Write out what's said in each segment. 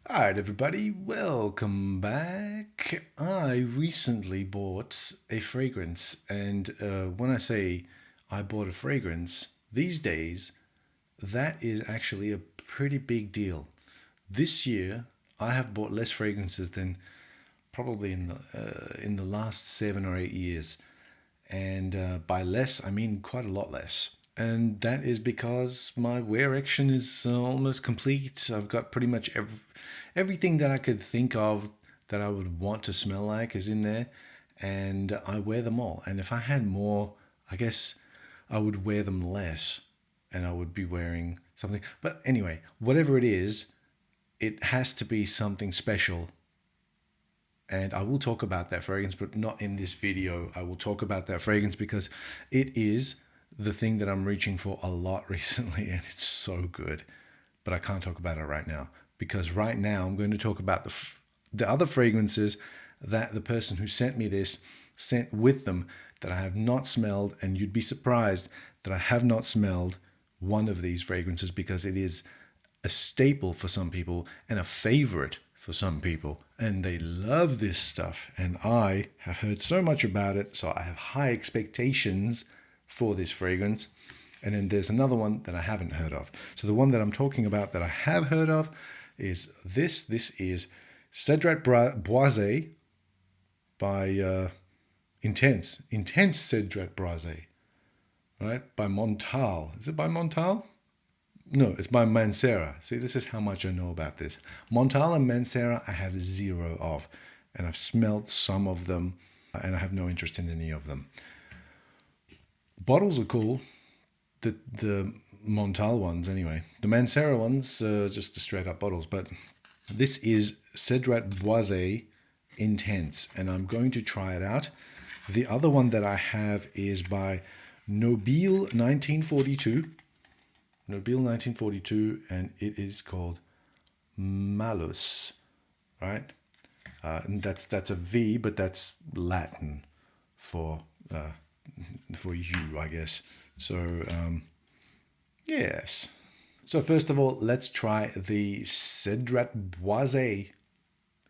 Alright, everybody, welcome back. I recently bought a fragrance, and when I say I bought a fragrance, these days, that is actually a pretty big deal. This year, I have bought less fragrances than probably in the last 7 or 8 years, and by less, I mean quite a lot less. And that is because my wear action is almost complete. I've got pretty much everything that I could think of that I would want to smell like is in there, and I wear them all. And if I had more, I guess I would wear them less, and I would be wearing something. But anyway, whatever it is, it has to be something special, and I will talk about that fragrance, but not in this video. I will talk about that fragrance because it is the thing that I'm reaching for a lot recently, and it's so good. But I can't talk about it right now because right now I'm going to talk about the other fragrances that the person who sent me this sent with them that I have not smelled, and you'd be surprised that I have not smelled one of these fragrances because it is a staple for some people and a favorite for some people, and they love this stuff, and I have heard so much about it, so I have high expectations for this fragrance. And then there's another one that I haven't heard of. So the one that I'm talking about that I have heard of is this. This is Cedrat Boise by Intense Cedrat Boise, right? By Montal. Is it by Montal? No, it's by Mancera. See, this is how much I know about this. Montal and Mancera I have zero of, and I've smelled some of them, and I have no interest in any of them. Bottles are cool. The Montal ones, anyway. The Mancera ones, just the straight up bottles. But this is Cedrat Boise Intense, and I'm going to try it out. The other one that I have is by Nobile 1942. Nobile 1942, and it is called Malus, right? And that's a V, but that's Latin for you, I guess. So yes. So first of all, let's try the Cedrat Boise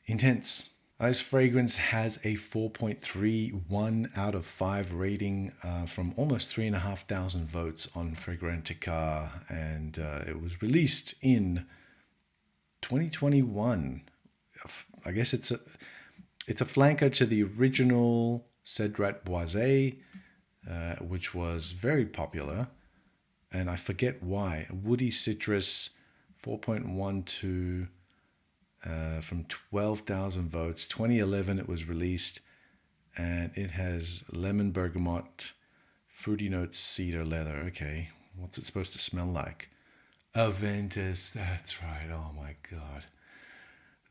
Intense. This fragrance has a 4.31 out of 5 rating from almost 3,500 votes on Fragrantica, and it was released in 2021. I guess it's a flanker to the original Cedrat Boise, which was very popular, and I forget why. Woody citrus, 4.12. From 12,000 votes. 2011 it was released, and it has lemon bergamot, fruity notes, cedar, leather. Okay, what's it supposed to smell like? Aventus, that's right. Oh my god.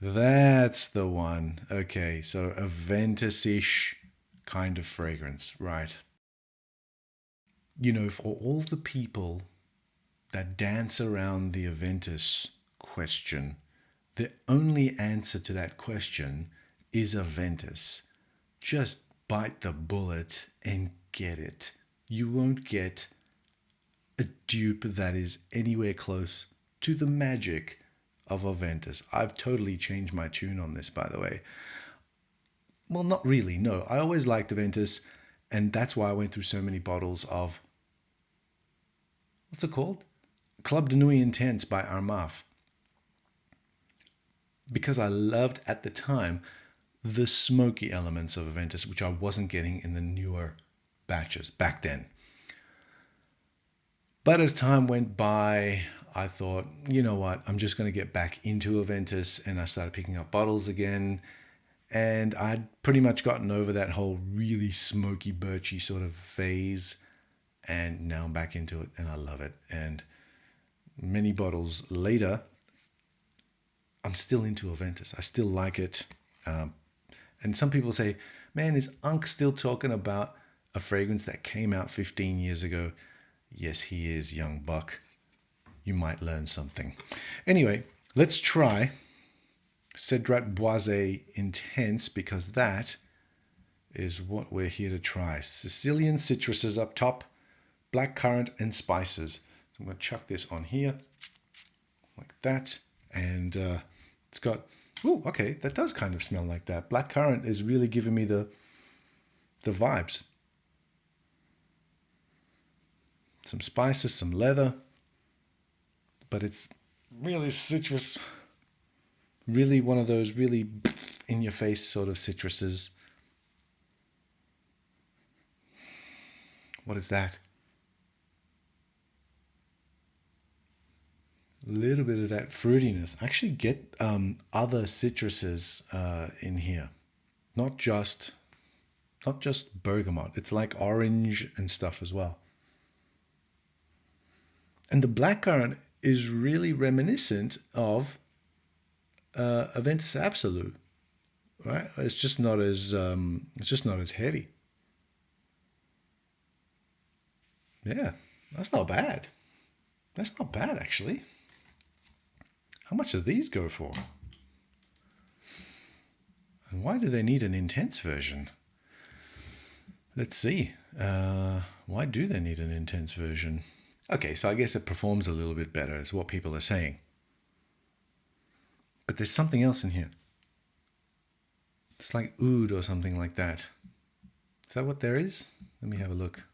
That's the one. Okay, so Aventus-ish kind of fragrance, right? You know, for all the people that dance around the Aventus question, the only answer to that question is Aventus. Just bite the bullet and get it. You won't get a dupe that is anywhere close to the magic of Aventus. I've totally changed my tune on this, by the way. Well, not really, no. I always liked Aventus, and that's why I went through so many bottles of, what's it called? Club de Nuit Intense by Armaf. Because I loved at the time the smoky elements of Aventus, which I wasn't getting in the newer batches back then. But as time went by, I thought, you know what, I'm just going to get back into Aventus, and I started picking up bottles again. And I'd pretty much gotten over that whole really smoky, birchy sort of phase. And now I'm back into it, and I love it. And many bottles later, I'm still into Aventus. I still like it. And some people say, man, is Unc still talking about a fragrance that came out 15 years ago? Yes, he is, young buck. You might learn something. Anyway, let's try Cedrat Boise Intense, because that is what we're here to try. Sicilian citruses up top, blackcurrant and spices. So I'm going to chuck this on here like that, and It's got, oh, okay, that does kind of smell like that. Blackcurrant is really giving me the vibes. Some spices, some leather, but it's really citrus. Really one of those really in your face sort of citruses. What is that? A little bit of that fruitiness. I actually get other citruses in here, not just bergamot. It's like orange and stuff as well. And the blackcurrant is really reminiscent of Aventus Absolute, right? It's just not as heavy. Yeah, that's not bad. That's not bad actually. How much do these go for? And why do they need an intense version? Let's see. Why do they need an intense version? Okay, so I guess it performs a little bit better, is what people are saying. But there's something else in here. It's like oud or something like that. Is that what there is? Let me have a look.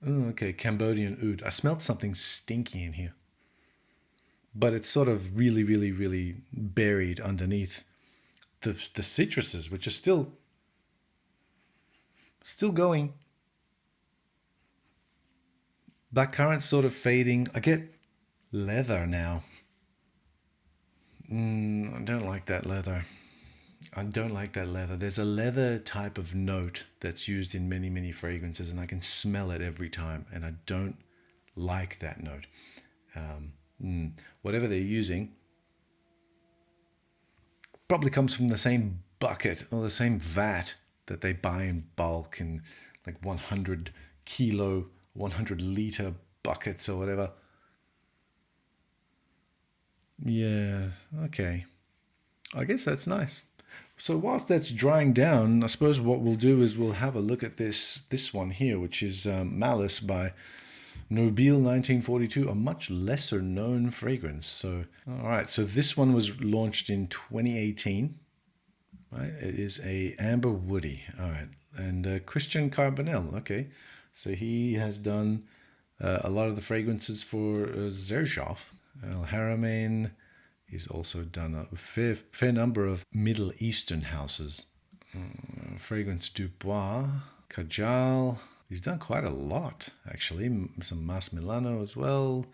Oh, okay, Cambodian oud. I smelled something stinky in here. But it's sort of really, really, really buried underneath the citruses, which are still going. Blackcurrant's sort of fading. I get leather now. I don't like that leather. I don't like that leather. There's a leather type of note that's used in many, many fragrances, and I can smell it every time, and I don't like that note. Whatever they're using probably comes from the same bucket or the same vat that they buy in bulk in like 100 kilo, 100 liter buckets or whatever. Yeah, okay. I guess that's nice. So whilst that's drying down, I suppose what we'll do is we'll have a look at this one here, which is Malus by Nobile 1942, a much lesser known fragrance. So, all right, so this one was launched in 2018. Right, it is a amber woody. All right, and Christian Carbonell. Okay, so he has done a lot of the fragrances for Xerjoff, El Haramain. He's also done a fair number of Middle Eastern houses. Fragrance du Bois, Kajal. He's done quite a lot, actually. Some Mas Milano as well.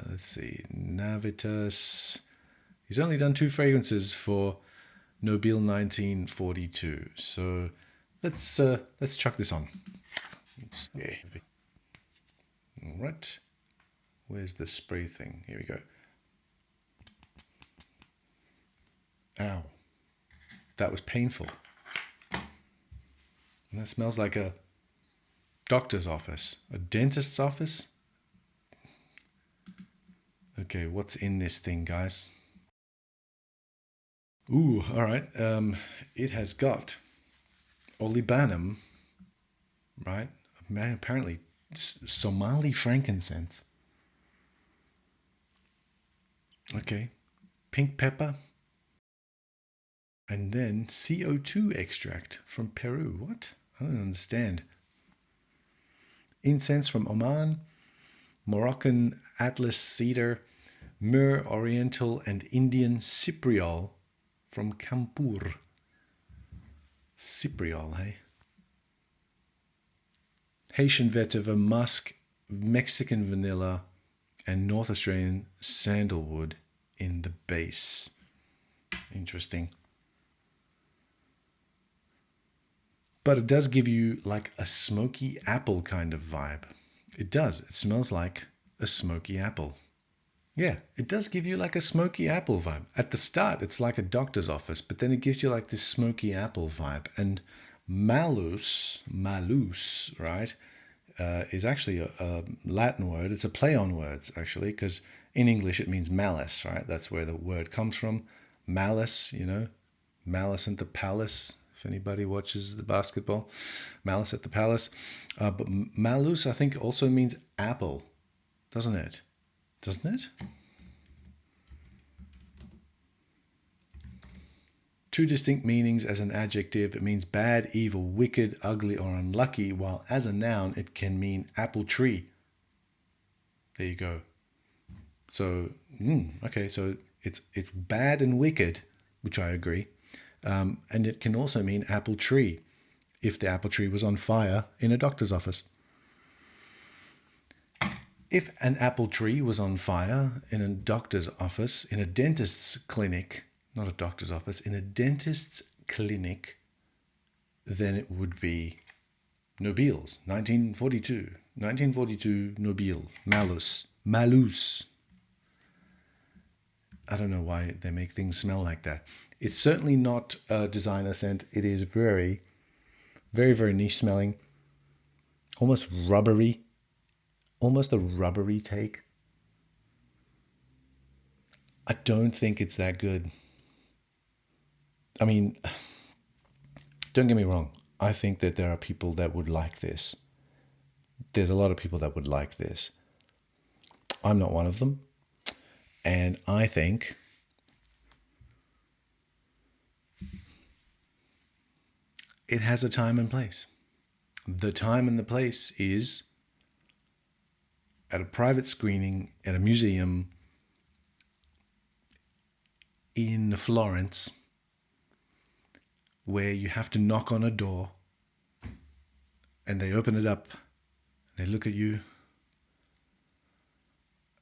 Let's see, Navitas. He's only done 2 fragrances for Nobile 1942. So let's chuck this on. Yeah. All right. Where's the spray thing? Here we go. Ow. That was painful. And that smells like a doctor's office, a dentist's office. Okay, what's in this thing, guys? Ooh, all right. It has got olibanum, right? Man, apparently Somali frankincense. Okay, pink pepper. And then CO2 extract from Peru. What? I don't understand. Incense from Oman, Moroccan Atlas cedar, myrrh oriental, and Indian cypriol from Kanpur. Cypriol, hey? Haitian vetiver, musk, Mexican vanilla, and North Australian sandalwood in the base. Interesting. But it does give you like a smoky apple kind of vibe. It does. It smells like a smoky apple. Yeah, it does give you like a smoky apple vibe. At the start, it's like a doctor's office, but then it gives you like this smoky apple vibe. And malus, right, is actually a Latin word. It's a play on words, actually, because in English it means malice, right? That's where the word comes from. Malice, Malice at the Palace. If anybody watches the basketball, Malice at the Palace. But malus, I think, also means apple, doesn't it? Doesn't it? two distinct meanings as an adjective. It means bad, evil, wicked, ugly, or unlucky, while as a noun it can mean apple tree. There you go. So, okay, so it's bad and wicked, which I agree. And it can also mean apple tree, if the apple tree was on fire in a doctor's office. If an apple tree was on fire in a doctor's office, in a dentist's clinic, not a doctor's office, in a dentist's clinic, then it would be Nobile's, 1942. 1942 Nobile, Malus. I don't know why they make things smell like that. It's certainly not designer scent. It is very, very, very niche smelling, almost rubbery. Almost a rubbery take. I don't think it's that good. I mean, don't get me wrong. I think that there are people that would like this. There's a lot of people that would like this. I'm not one of them. And I think it has a time and place. The time and the place is at a private screening at a museum in Florence, where you have to knock on a door and they open it up, they look at you,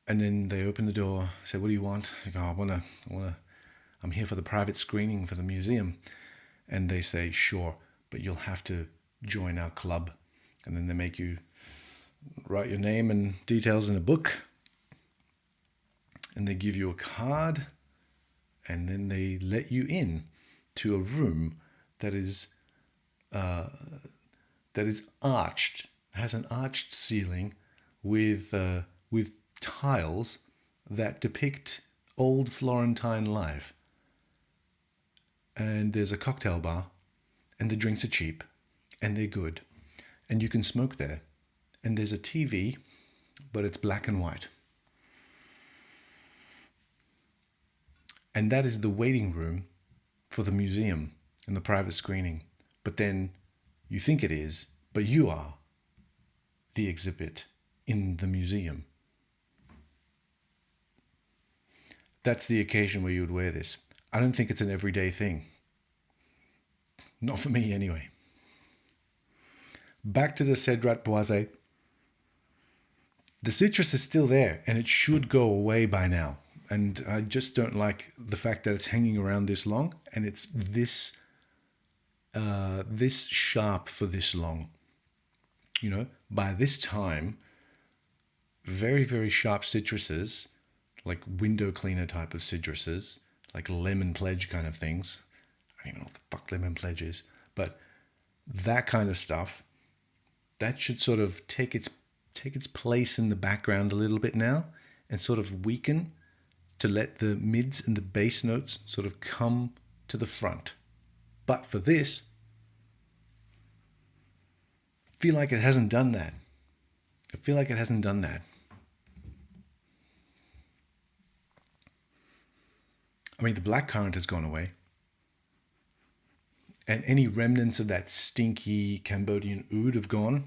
and then they open the door, say, "What do you want?" I go, I'm here for the private screening for the museum. And they say, "Sure, but you'll have to join our club." And then they make you write your name and details in a book, and they give you a card, and then they let you in to a room that is arched, has an arched ceiling with tiles that depict old Florentine life. And there's a cocktail bar, and the drinks are cheap, and they're good, and you can smoke there. And there's a TV, but it's black and white. And that is the waiting room for the museum and the private screening. But then you think it is, but you are the exhibit in the museum. That's the occasion where you would wear this. I don't think it's an everyday thing. Not for me, anyway. Back to the Cedrat Boise. The citrus is still there, and it should go away by now. And I just don't like the fact that it's hanging around this long, and it's this sharp for this long. You know, by this time, very, very sharp citruses, like window cleaner type of citruses, like lemon pledge kind of things. I don't even know what the fuck lemon pledge is, but that kind of stuff, that should sort of take its place in the background a little bit now and sort of weaken to let the mids and the bass notes sort of come to the front. But for this, I feel like it hasn't done that. I mean, the blackcurrant has gone away. And any remnants of that stinky Cambodian oud have gone.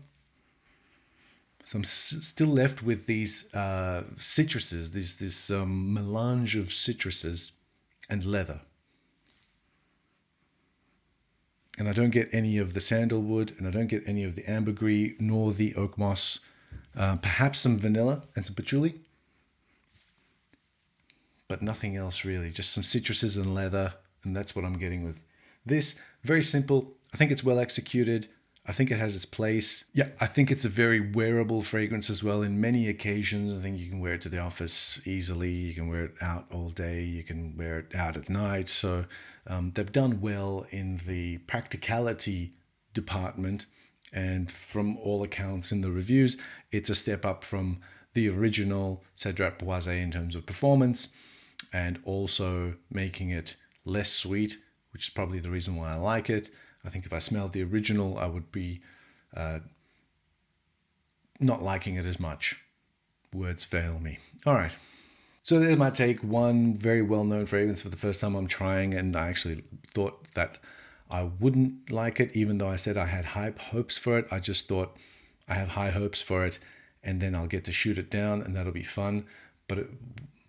So I'm still left with these citruses, this melange of citruses and leather. And I don't get any of the sandalwood, and I don't get any of the ambergris, nor the oak moss. Perhaps some vanilla and some patchouli. But nothing else really, just some citruses and leather, and that's what I'm getting with this. Very simple. I think it's well executed. I think it has its place. Yeah, I think it's a very wearable fragrance as well. In many occasions, I think you can wear it to the office easily. You can wear it out all day. You can wear it out at night. So they've done well in the practicality department. And from all accounts in the reviews, it's a step up from the original Cedrat Boise in terms of performance, and also making it less sweet, which is probably the reason why I like it. I think if I smelled the original, I would be not liking it as much. Words fail me. All right. So then I might take one very well-known fragrance for the first time I'm trying, and I actually thought that I wouldn't like it, even though I said I had high hopes for it. I just thought I have high hopes for it, and then I'll get to shoot it down, and that'll be fun. But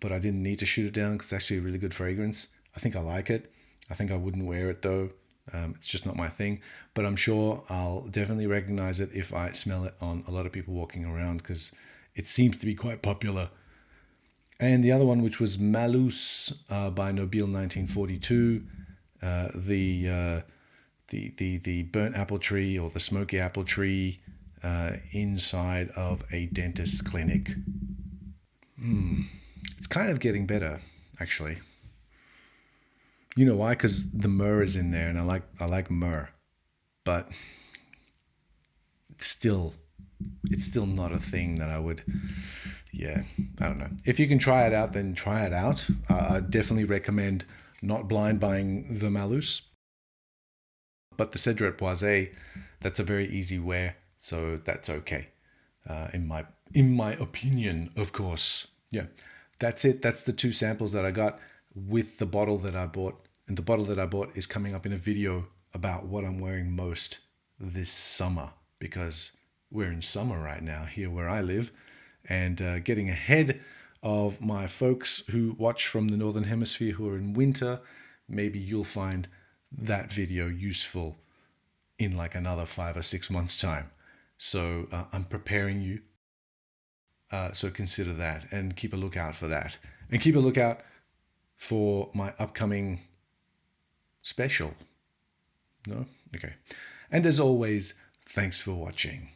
I didn't need to shoot it down because it's actually a really good fragrance. I think I like it. I think I wouldn't wear it though. It's just not my thing. But I'm sure I'll definitely recognize it if I smell it on a lot of people walking around, because it seems to be quite popular. And the other one, which was Malus by Nobile 1942, the burnt apple tree or the smoky apple tree inside of a dentist's clinic. It's kind of getting better, actually. You know why? Because the myrrh is in there, and I like myrrh, but it's still not a thing that I would. Yeah, I don't know. If you can try it out, then try it out. I definitely recommend not blind buying the Malus, but the Cedrat Boise, that's a very easy wear, so that's okay. In my opinion, of course. Yeah, that's it. That's the two samples that I got with the bottle that I bought, and the bottle that I bought is coming up in a video about what I'm wearing most this summer, because we're in summer right now here where I live, and getting ahead of my folks who watch from the Northern Hemisphere who are in winter. Maybe you'll find that video useful in like another 5 or 6 months time. So I'm preparing you. So consider that and keep a lookout for that. And keep a lookout for my upcoming special. No? Okay. And as always, thanks for watching.